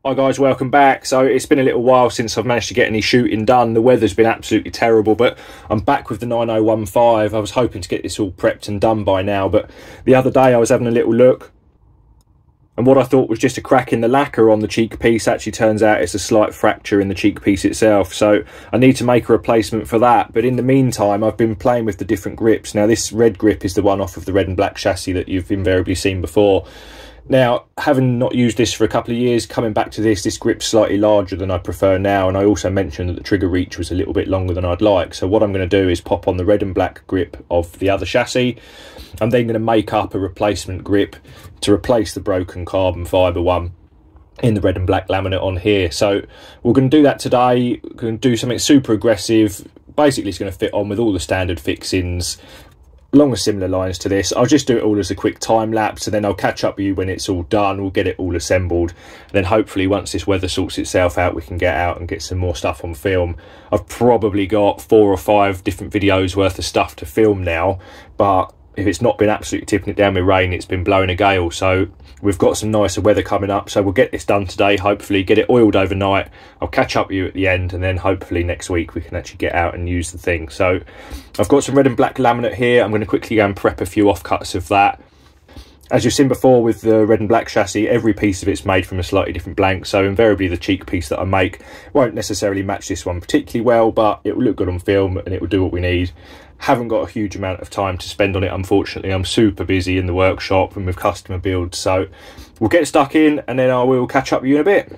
Hi guys, welcome back. So it's been a little while since I've managed to get any shooting done. The weather's been absolutely terrible, but I'm back with the 9015. I was hoping to get this all prepped and done by now, but the other day I was having a little look, and what I thought was just a crack in the lacquer on the cheek piece actually turns out it's a slight fracture in the cheek piece itself. So I need to make a replacement for that. But in the meantime, I've been playing with the different grips. Now this red grip is the one off of the red and black chassis that you've invariably seen before. Now, having not used this for a couple of years, coming back to this grip's slightly larger than I prefer now, and I also mentioned that the trigger reach was a little bit longer than I'd like. So what I'm going to do is pop on the red and black grip of the other chassis. I'm then going to make up a replacement grip to replace the broken carbon fibre one in the red and black laminate on here. So we're going to do that today. We're going to do something super aggressive. Basically, it's going to fit on with all the standard fixings along similar lines to this. I'll just do it all as a quick time lapse, and then I'll catch up with you when it's all done. We'll get it all assembled, and then hopefully once this weather sorts itself out, we can get out and get some more stuff on film. I've probably got 4 or 5 different videos worth of stuff to film now, but if it's not been absolutely tipping it down with rain, it's been blowing a gale. So we've got some nicer weather coming up, so we'll get this done today, hopefully get it oiled overnight. I'll catch up with you at the end, and then hopefully next week we can actually get out and use the thing. So I've got some red and black laminate here. I'm going to quickly go and prep a few offcuts of that. As you've seen before with the red and black chassis, every piece of it's made from a slightly different blank, so invariably the cheek piece that I make won't necessarily match this one particularly well, but it will look good on film and it will do what we need. Haven't got a huge amount of time to spend on it, unfortunately. I'm super busy in the workshop and with customer builds, so we'll get stuck in and then I will catch up with you in a bit.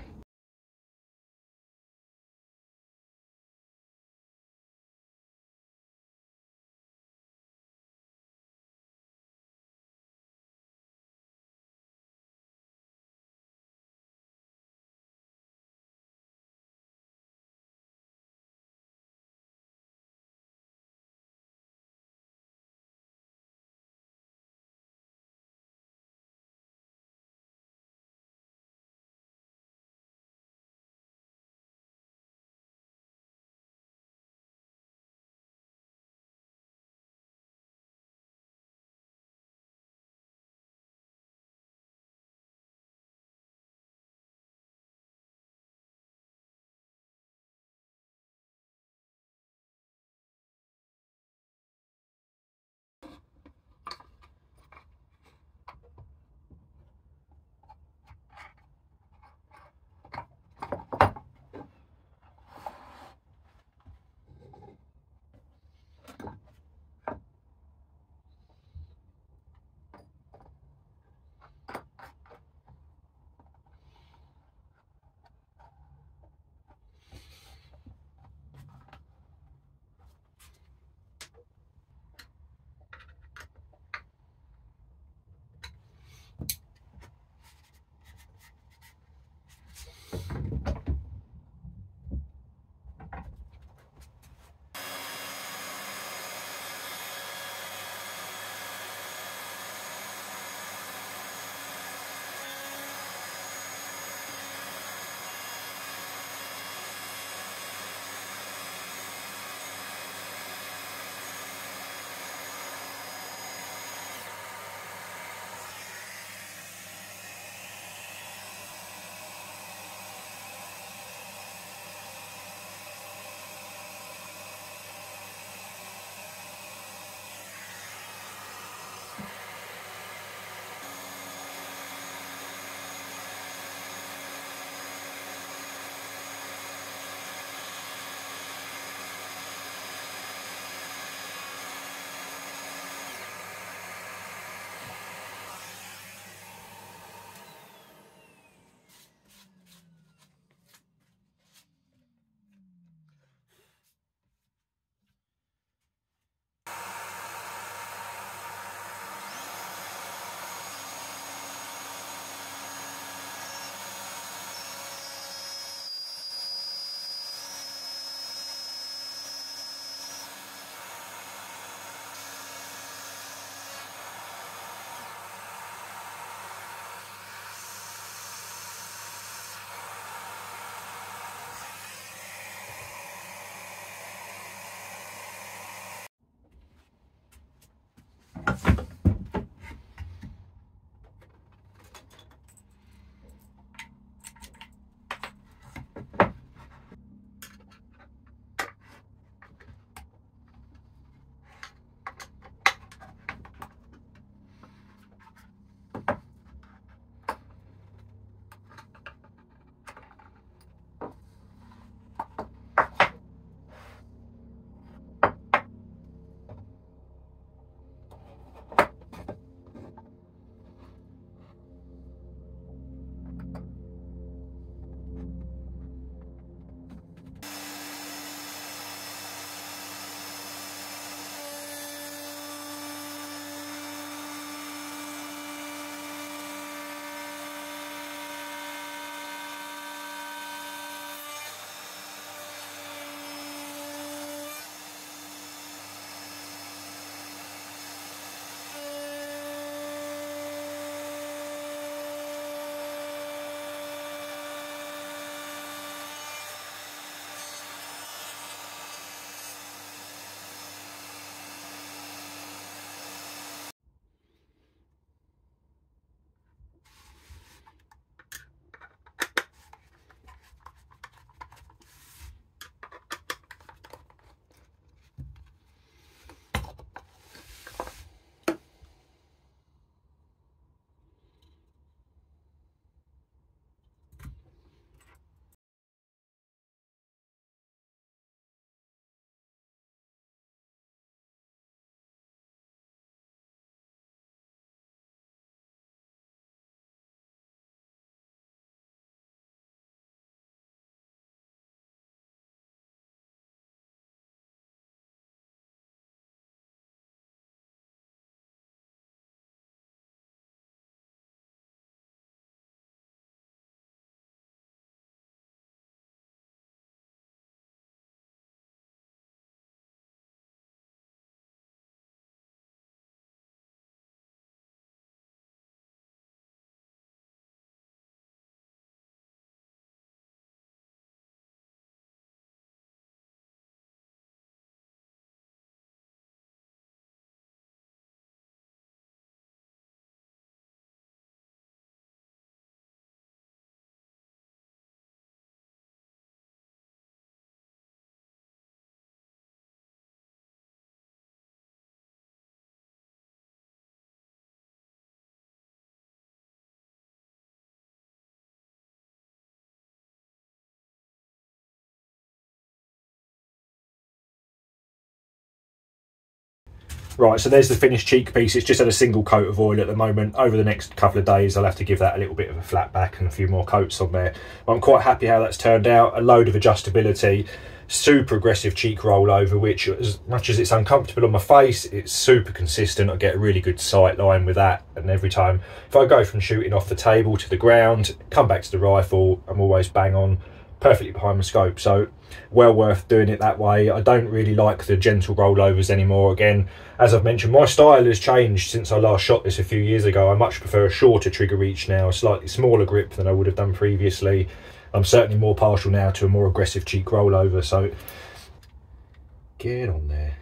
Right, so there's the finished cheek piece. It's just had a single coat of oil at the moment. Over the next couple of days, I'll have to give that a little bit of a flat back and a few more coats on there. But I'm quite happy how that's turned out. A load of adjustability, super aggressive cheek rollover, which as much as it's uncomfortable on my face, it's super consistent. I get a really good sight line with that. And every time, if I go from shooting off the table to the ground, come back to the rifle, I'm always bang on, perfectly behind my scope. So well worth doing it that way. I don't really like the gentle rollovers anymore. Again, as I've mentioned, my style has changed since I last shot this a few years ago. I much prefer a shorter trigger reach now, a slightly smaller grip than I would have done previously. I'm certainly more partial now to a more aggressive cheek rollover, so get on there.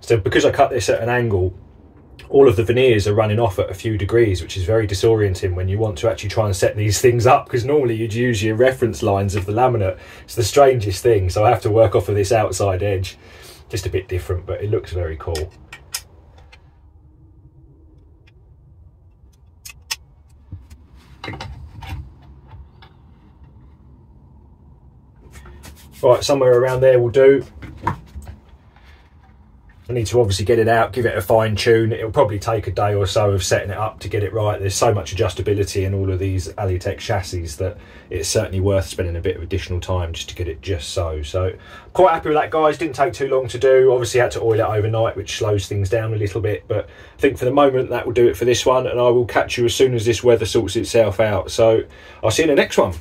So because I cut this at an angle, all of the veneers are running off at a few degrees, which is very disorienting when you want to actually try and set these things up, because normally you'd use your reference lines of the laminate. It's the strangest thing, so I have to work off of this outside edge. Just a bit different, but it looks very cool. Right, somewhere around there will do. I need to obviously get it out, give it a fine tune. It'll probably take a day or so of setting it up to get it right. There's so much adjustability in all of these Alitech chassis that it's certainly worth spending a bit of additional time just to get it just so. So quite happy with that, guys. Didn't take too long to do. Obviously had to oil it overnight, which slows things down a little bit, but I think for the moment that will do it for this one, and I will catch you as soon as this weather sorts itself out. So I'll see you in the next one.